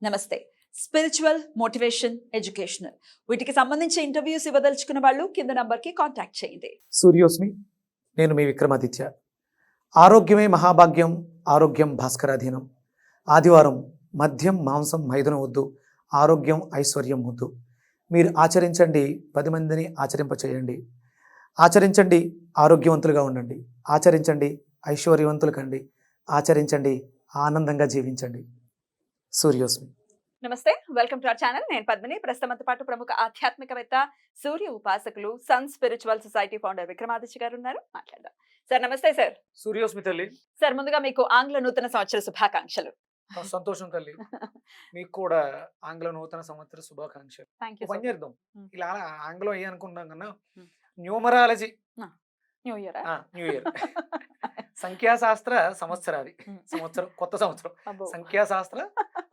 నమస్తే. Spiritual, motivation, educational వీటికి సంబంధించి ఇంటర్వ్యూస్ ఇవ్వదలుచుకున్న వాళ్ళు కింద నంబర్కి కాంటాక్ట్ చేయండి. సూర్యోస్మి, నేను మీ విక్రమాదిత్య. ఆరోగ్యమే మహాభాగ్యం, ఆరోగ్యం భాస్కరాధీనం. ఆదివారం మద్యం మాంసం మైదనం వద్దు, ఆరోగ్యం ఐశ్వర్యం వద్దు. మీరు ఆచరించండి, 10 మందిని ఆచరింపచేయండి. ఆచరించండి, ఆరోగ్యవంతులుగా ఉండండి. ఆచరించండి, ఐశ్వర్యవంతులు కండి. ఆచరించండి, ఆనందంగా జీవించండి. సూర్యోస్మి. నమస్తే, వెల్కమ్ టు అవర్ ఛానల్. నేను పద్మిని. ప్రస్తుతంతో పాటు ప్రముఖ ఆధ్యాత్మికవేత్త, సూర్య ఉపాసకులు, sun spiritual society founder Vikramaditya garu ఉన్నారు. మాట్లాడదాం. సార్ నమస్తే. సార్ సూర్యోస్మి తల్లి. సార్ ముందుగా మీకు ఆంగ్ల నూతన సంవత్సర శుభాకాంక్షలు. సంతోషం తల్లి. మీకు కూడా ఆంగ్ల నూతన సంవత్సర శుభాకాంక్షలు. Thank you. పని చేద్దాం, ఇలా ఆంగ్లం అయ్యి అనుకున్నాం కన్నా Hmm. Numerology new year. New year సంఖ్యాశాస్త్ర సంవత్సరాది. సంవత్సరం కొత్త సంవత్సరం, సంఖ్యాశాస్త్ర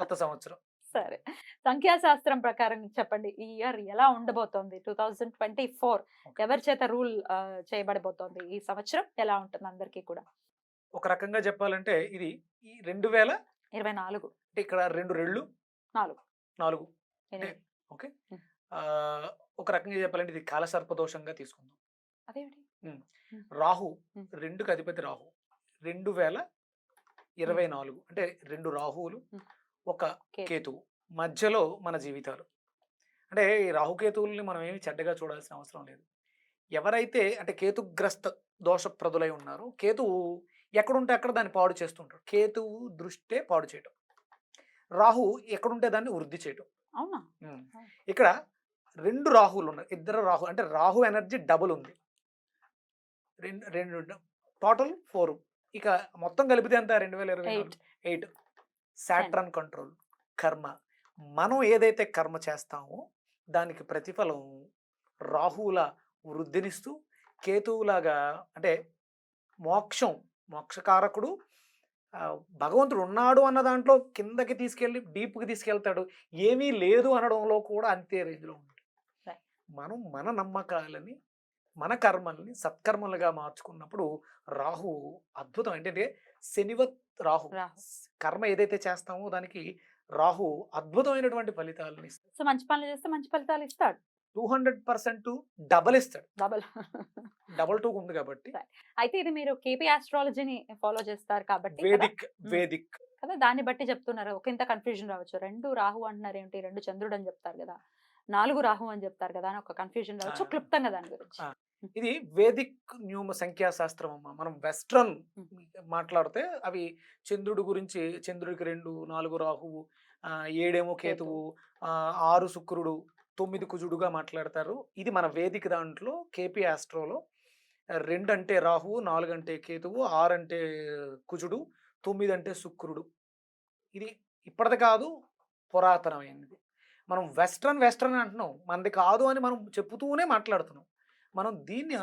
కొత్త సంవత్సరం. సరే, సంఖ్యాశాస్త్రం ప్రకారం చెప్పండి, ఈ ఇయర్ ఎలా ఉండబోతోంది? 2024 ఎవరి చేత రూల్ చేయబడబోతోంది? ఈ సంవత్సరం ఎలా ఉంటుంది అందరికీ కూడా? ఒక రకంగా చెప్పాలంటే ఇది ఈ 2024 అంటే ఇక్కడ 2 రెళ్ళు 4 ఎనిమిది. ఓకే. Hmm. ఒక రకంగా చెప్పాలంటే ఇది కాలసర్ప దోషంగా తీసుకుందాం. అదేమిటి? రాహు, Hmm. 2కి అధిపతి రాహు. 2024 అంటే 2 రాహువులు, Hmm. ఒక కేతువు మధ్యలో మన జీవితాలు. అంటే ఈ రాహుకేతువుల్ని మనం ఏమి చెడ్డగా చూడాల్సిన అవసరం లేదు. ఎవరైతే అంటే కేతుగ్రస్త దోషప్రదులై ఉన్నారో, కేతువు ఎక్కడుంటే అక్కడ దాన్ని పాడు చేస్తుంటాడు. కేతువు దృష్టే పాడు చేయటం, రాహు ఎక్కడుంటే దాన్ని వృద్ధి చేయటం. అవునా? ఇక్కడ 2 రాహువులు ఉన్నాయి. 2 రాహు అంటే రాహు ఎనర్జీ డబుల్ ఉంది. రెండు టోటల్ 4. ఇక మొత్తం కలిపితే ఎంత? 2028. సాట్రన్ కంట్రోల్ కర్మ. మనం ఏదైతే కర్మ చేస్తామో దానికి ప్రతిఫలం రాహువుల వృద్ధినిస్తూ, కేతువులాగా అంటే మోక్షకారకుడు భగవంతుడు ఉన్నాడు అన్న దాంట్లో కిందకి తీసుకెళ్ళి డీప్కి తీసుకెళ్తాడు. ఏమీ లేదు అనడంలో కూడా అంతే రేంజ్లో ఉంటుంది. మనం మన నమ్మకాలని, మన కర్మల్ని సత్కర్మలుగా మార్చుకున్నప్పుడు రాహు అద్భుతం. ఏంటంటే శనివత్ రాహు, కర్మ ఏదైతే చేస్తామో దానికి రాహు అద్భుతమైనటువంటి ఫలితాలను ఇస్తాడు. సో మంచి పనులు చేస్తే మంచి ఫలితాలు ఇస్తాడు. 200% డబల్ ఇస్తాడు. డబల్ 2 ఉంది కాబట్టి. అయితే ఇది మీరు కేపీ ఆస్ట్రాలజీని ఫాలో చేస్తారు కాబట్టి వేదిక్ కదా, దాన్ని బట్టి చెప్తున్నారు. ఒక ఇంత కన్ఫ్యూజన్ రావచ్చు. 2 రాహు అంటున్నారు ఏంటి, 2 చంద్రుడు అని చెప్తారు కదా, 4 రాహు అని చెప్తారు కదా అని ఒక కన్ఫ్యూజన్ రావచ్చు. క్లుప్తంగా దాని గురించి. ఇది వేదిక్ సంఖ్యాశాస్త్రం అమ్మ. మనం వెస్ట్రన్ మాట్లాడితే అవి చంద్రుడి గురించి, చంద్రుడికి 2, 4 రాహువు, 7 కేతువు, 6 శుక్రుడు, 9 కుజుడుగా మాట్లాడతారు. ఇది మన వేదిక దాంట్లో కేపీ ఆస్ట్రోలో 2 అంటే రాహువు, 4 అంటే కేతువు, 6 అంటే కుజుడు, 9 అంటే శుక్రుడు. ఇది ఇప్పటిది కాదు, పురాతనమైనది. మనం వెస్ట్రన్ అంటున్నాం, మనది కాదు అని మనం చెప్పుతూనే మాట్లాడుతున్నాం. మనం దీన్ని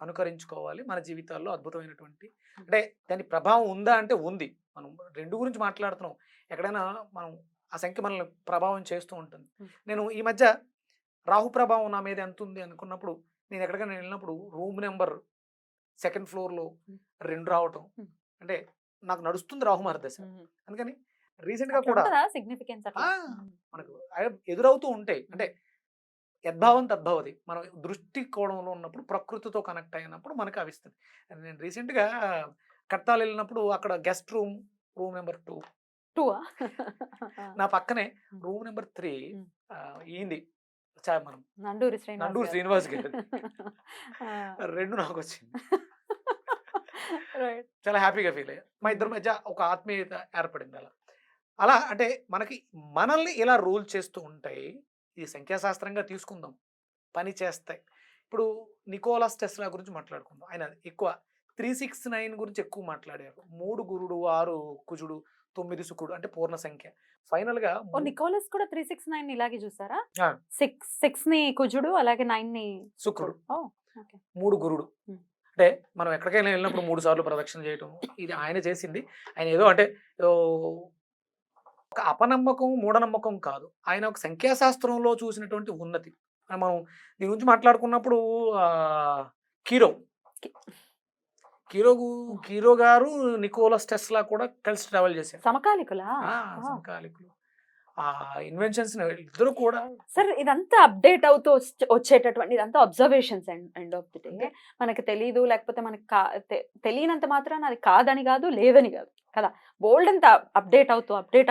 అనుకరించుకోవాలి. మన జీవితాల్లో అద్భుతమైనటువంటి అంటే దాని ప్రభావం ఉందా అంటే ఉంది. మనం 2 గురించి మాట్లాడుతున్నాం. ఎక్కడైనా మనం ఆ సంఖ్య మనల్ని ప్రభావం చేస్తూ ఉంటుంది. నేను ఈ మధ్య రాహు ప్రభావం నా మీద ఎంత ఉంది అనుకున్నప్పుడు, నేను ఎక్కడికైనా వెళ్ళినప్పుడు రూమ్ నెంబర్ 2nd ఫ్లోర్లో 2 రావటం అంటే నాకు నడుస్తుంది రాహు మహర్దశ. అందుకని రీసెంట్గా కూడా మనకు ఎదురవుతూ ఉంటాయి. అంటే యద్భావం తద్భవతి. మనం దృష్టి కోణంలో ఉన్నప్పుడు, ప్రకృతితో కనెక్ట్ అయినప్పుడు మనకు అవిస్తుంది. నేను రీసెంట్గా కట్టాలు వెళ్ళినప్పుడు అక్కడ గెస్ట్ రూమ్ నెంబర్ 2 నా పక్కనే రూమ్ నెంబర్ 3 ఏంది మనం నండూరి శ్రీనివాస్ గారు 2 నాకు వచ్చింది. చాలా హ్యాపీగా ఫీల్ అయ్యా. మా ఇద్దరి మధ్య ఒక ఆత్మీయత ఏర్పడింది. అలా అంటే మనల్ని ఇలా రూల్ చేస్తూ ఉంటాయి. ఇది సంఖ్యాశాస్త్రంగా తీసుకుందాం, పని చేస్తాయి. ఇప్పుడు నికోలస్ టెస్లా గురించి మాట్లాడుకుందాం. ఆయన ఎక్కువ 369 గురించి ఎక్కువ మాట్లాడారు. 3 గురుడు, 6 కుజుడు, 9 శుక్రుడు అంటే పూర్ణ సంఖ్య. ఫైనల్ గా నికోలస్ కూడా 369 ఇలాగే చూసారా? 6 ని కుజుడు, అలాగే 9 ని శుక్రుడు, 3 గురుడు. అంటే మనం ఎక్కడికైనా వెళ్ళినప్పుడు 3 సార్లు ప్రదక్షిణ చేయటం ఇది ఆయన చేసింది. ఆయన ఏదో అంటే ఒక అపనమ్మకం, మూఢనమ్మకం కాదు. ఆయన ఒక సంఖ్యాశాస్త్రంలో చూసినటువంటి ఉన్నతి. మనం దీని గురించి మాట్లాడుకున్నప్పుడు కీరో గారు నికోలస్ టెస్లా కూడా కలిసి ట్రావెల్ చేశారు. సమకాలికులు. సమకాలికులు. ఆ ఇన్వెన్షన్స్ ఇద్దరు కూడా సార్ ఇదంతా అప్డేట్ అవుతూ వచ్చేటటువంటి ఇదంతా observations end of the day. అంతే. మనకి తెలీదు, లేకపోతే మనకి తెలియనంత మాత్రం అది కాదని కాదు, లేదని కాదు కదా. బోల్డ్ అంత అప్డేట్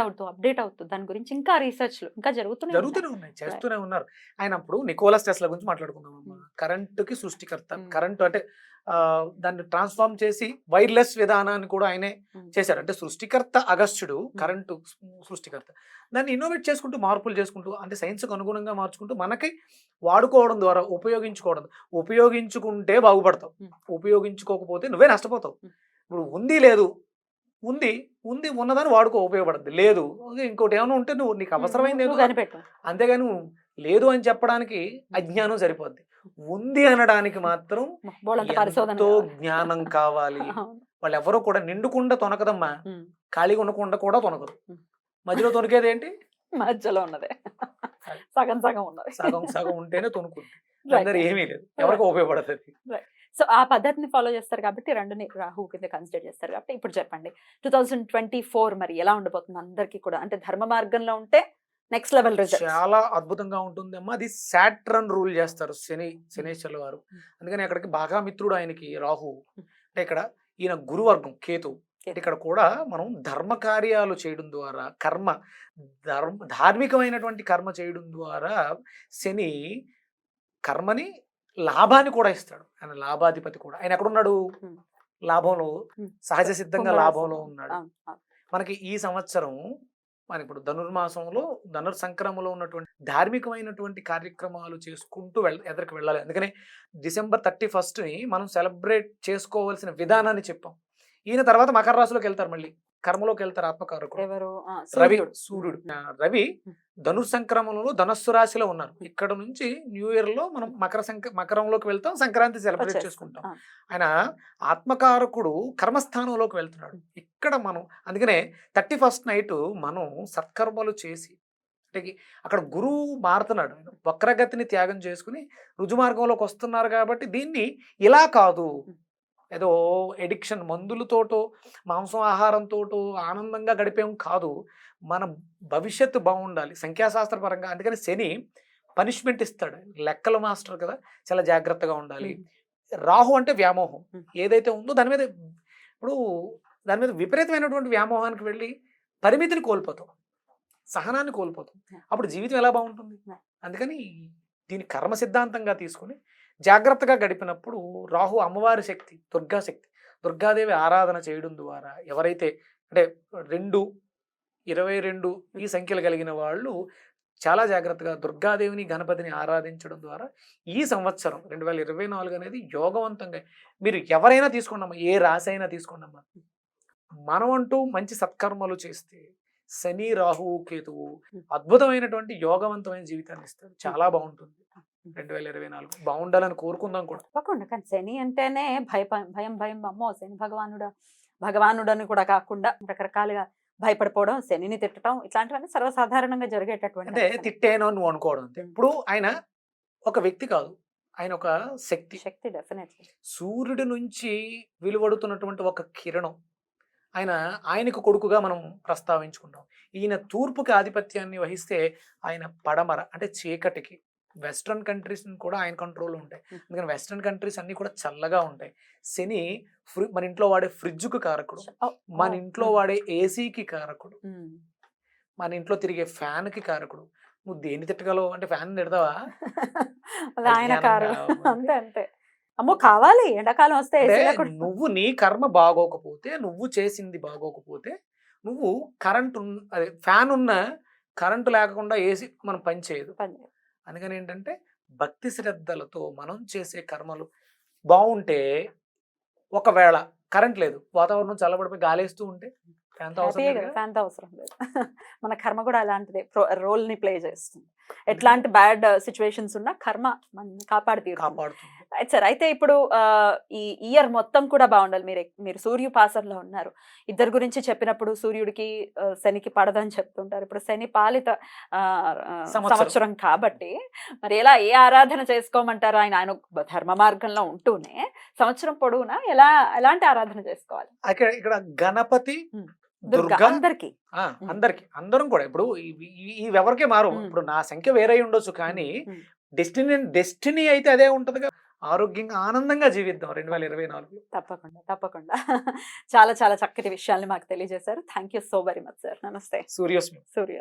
అవుతూ దాని గురించి ఇంకా రీసెర్చ్లు ఇంకా జరుగుతూనే ఉన్నాయి, చేస్తూనే ఉన్నారు. ఆయన అప్పుడు నికోలస్ టెస్లా గురించి మాట్లాడుకున్నాం అమ్మా. కరెంటుకి సృష్టికర్త, కరెంటు అంటే దాన్ని ట్రాన్స్ఫార్మ్ చేసి వైర్లెస్ విధానాన్ని కూడా ఆయనే చేశారు. అంటే సృష్టికర్త అగస్త్యుడు, కరెంటు సృష్టికర్త. దాన్ని ఇన్నోవేట్ చేసుకుంటూ, మార్పులు చేసుకుంటూ, అంటే సైన్స్కి అనుగుణంగా మార్చుకుంటూ మనకి వాడుకోవడం ద్వారా ఉపయోగించుకుంటే బాగుపడతావు, ఉపయోగించుకోకపోతే నువ్వే నష్టపోతావు. ఇప్పుడు ఉంది లేదు, ఉంది ఉన్నదాన్ని వాడుకో, ఉపయోగపడుతుంది. లేదు ఇంకోటి ఏమైనా ఉంటే నువ్వు నీకు అవసరమైంది ఏదో కనిపెట్టు. అంతేగాని నువ్వు లేదు అని చెప్పడానికి అజ్ఞానం సరిపోద్ది. ఉంది అనడానికి మాత్రం ఎంతో జ్ఞానం కావాలి. వాళ్ళు ఎవరో కూడా నిండుకుండా తొనకదమ్మా, ఖాళీగా ఉండకుండా కూడా తొనకదు. మధ్యలో తొనికేది ఏంటి? మధ్యలో ఉన్నదే సగం ఉన్నది. సగం ఉంటేనే తొనుకుంది. అందరు ఏమీ లేదు, ఎవరికి ఉపయోగపడుతుంది. సో ఆ పద్ధతిని ఫాలో చేస్తారు కాబట్టి రెండుని రాహు కింద కన్సిడర్ చేస్తారు కాబట్టి ఇప్పుడు చెప్పండి 2024 మరి ఎలా ఉండబోతుంది అందరికీ కూడా? అంటే ధర్మ మార్గంలో ఉంటే నెక్స్ట్ లెవెల్ రిజల్ట్ చాలా అద్భుతంగా ఉంటుంది అమ్మా. అది సాట్రన్ రూల్ చేస్తారు శనేశ్వర్ల వారు. అందుకని అక్కడికి బాగా మిత్రుడు ఆయనకి రాహు. అంటే ఇక్కడ ఈయన గురువర్గం కేతు. ఇక్కడ కూడా మనం ధర్మ కార్యాలు చేయడం ద్వారా, ధార్మికమైనటువంటి కర్మ చేయడం ద్వారా శని కర్మని లాభాన్ని కూడా ఇస్తాడు. ఆయన లాభాధిపతి కూడా. ఆయన ఎక్కడున్నాడు? లాభంలో, సహజ సిద్ధంగా లాభంలో ఉన్నాడు. మనకి ఈ సంవత్సరం మన ఇప్పుడు ధనుర్మాసంలో సంక్రమంలో ఉన్నటువంటి ధార్మికమైనటువంటి కార్యక్రమాలు చేసుకుంటూ ఎదరికి వెళ్ళాలి. అందుకని December 31st మనం సెలబ్రేట్ చేసుకోవాల్సిన విధానాన్ని చెప్పాం. ఈయన తర్వాత మకర రాశిలోకి వెళ్తారు, మళ్ళీ కర్మలోకి వెళ్తారు ఆత్మకారకుడు రవి, సూర్యుడు. రవి ధనుర్ సంక్రమణలో ధనస్సు రాశిలో ఉన్నారు. ఇక్కడ నుంచి న్యూ ఇయర్ లో మనం మకరంలోకి వెళ్తాం, సంక్రాంతి సెలబ్రేట్ చేసుకుంటాం. ఆయన ఆత్మకారకుడు కర్మస్థానంలోకి వెళ్తున్నాడు. ఇక్కడ మనం అందుకనే 31st నైట్ మనం సత్కర్మలు చేసి, అంటే అక్కడ గురువు మారుతున్నాడు, వక్రగతిని త్యాగం చేసుకుని రుజుమార్గంలోకి వస్తున్నారు. కాబట్టి దీన్ని ఇలా కాదు, ఏదో ఎడిక్షన్ మందులతోటో మాంసం ఆహారంతోటో ఆనందంగా గడిపేం కాదు, మన భవిష్యత్తు బాగుండాలి సంఖ్యాశాస్త్ర పరంగా. అందుకని శని పనిష్మెంట్ ఇస్తాడు. లెక్కల మాస్టర్ కదా, చాలా జాగ్రత్తగా ఉండాలి. రాహు అంటే వ్యామోహం ఏదైతే ఉందో దాని మీద విపరీతమైనటువంటి వ్యామోహానికి వెళ్ళి పరిమితిని కోల్పోతాం, సహనాన్ని కోల్పోతాం. అప్పుడు జీవితం ఎలా బాగుంటుంది? అందుకని దీని కర్మ సిద్ధాంతంగా తీసుకుని జాగ్రత్తగా గడిపినప్పుడు రాహు అమ్మవారి శక్తి, దుర్గాదేవి ఆరాధన చేయడం ద్వారా ఎవరైతే అంటే 2-22 ఈ సంఖ్యలు కలిగిన వాళ్ళు చాలా జాగ్రత్తగా దుర్గాదేవిని, గణపతిని ఆరాధించడం ద్వారా ఈ సంవత్సరం 2024 అనేది యోగవంతంగా, మీరు ఎవరైనా తీసుకోండమ్మా, ఏ రాశి అయినా తీసుకోండమ్మా, మనం అంటూ మంచి సత్కర్మలు చేస్తే శని, రాహువు, కేతువు అద్భుతమైనటువంటి యోగవంతమైన జీవితాన్ని ఇస్తారు. చాలా బాగుంటుంది 2024 బాగుండాలని కోరుకుందాం కూడా. తప్పకుండా. కానీ శని అంటేనే భయం అమ్మో శని భగవానుడు అని కూడా కాకుండా రకరకాలుగా భయపడిపోవడం, శనిని తిట్టడం, ఇట్లాంటివన్నీ సర్వసాధారణంగా జరిగేటటువంటి. అంటే తిట్టేనో నువ్వు అనుకోవడం అంతే. ఇప్పుడు ఆయన ఒక వ్యక్తి కాదు, ఆయన ఒక శక్తి. డెఫినెట్లీ సూర్యుడి నుంచి వెలువడుతున్నటువంటి ఒక కిరణం. ఆయనకు కొడుకుగా మనం ప్రస్తావించుకుంటాం. ఈయన తూర్పుకి ఆధిపత్యాన్ని వహిస్తే ఆయన పడమర అంటే చీకటికి. వెస్ట్రన్ కంట్రీస్ కూడా ఆయన కంట్రోల్లో ఉంటాయి. అందుకని వెస్ట్రన్ కంట్రీస్ అన్ని కూడా చల్లగా ఉంటాయి. శని మన ఇంట్లో వాడే ఫ్రిడ్జ్కి కారకుడు, మన ఇంట్లో వాడే ఏసీకి కారకుడు, మన ఇంట్లో తిరిగే ఫ్యాన్కి కారకుడు. నువ్వు దేన్ని తిట్టగలవు అంటే ఫ్యాన్ తిడతావా? ఆయన అంతే. అమ్మో కావాలి ఎండాకాలం వస్తే. నువ్వు నీ కర్మ బాగోకపోతే, నువ్వు చేసింది బాగోకపోతే, నువ్వు ఫ్యాన్ ఉన్న కరెంటు లేకుండా ఏసీ మనం పని చేయదు. అందుకని ఏంటంటే భక్తి శ్రద్ధలతో మనం చేసే కర్మలు బాగుంటే, ఒకవేళ కరెంట్ లేదు, వాతావరణం చల్లబడిపోయి గాలేస్తూ ఉంటే ఫ్యాన్ అవసరం లేదు. మన కర్మ కూడా అలాంటిదే, రోల్ ని ప్లే చేస్తుంది. ఎట్లాంటి బ్యాడ్ సిచ్యువేషన్స్ ఉన్నా కర్మ కాపాడుతుంది. సార్ అయితే ఇప్పుడు ఈ ఇయర్ మొత్తం కూడా బాగుండాలి. మీరు సూర్యు పాసంలో ఉన్నారు. ఇద్దరు గురించి చెప్పినప్పుడు సూర్యుడికి శనికి పడదని చెప్తుంటారు. ఇప్పుడు శని పాలిత సంవత్సరం కాబట్టి మరి ఎలా, ఏ ఆరాధన చేసుకోమంటారు? ఆయన ధర్మ మార్గంలో ఉంటూనే సంవత్సరం పొడవునా ఎలాంటి ఆరాధన చేసుకోవాలి? ఇక్కడ గణపతి, దుర్గా దుర్గా అందరికి అందరికి అందరం కూడా ఇప్పుడు ఇవి ఎవరికే మారు. ఇప్పుడు నా సంఖ్య వేరే ఉండొచ్చు కానీ డెస్టినీ అయితే అదే ఉంటదిగా. ఆరోగ్యంగా ఆనందంగా జీవిద్దాం 2024. తప్పకుండా తప్పకుండా చాలా చాలా చక్కటి విషయాల్ని మాకు తెలియజేశారు. Thank you so very much sir. నమస్తే. సూర్యోస్మి. సూర్య.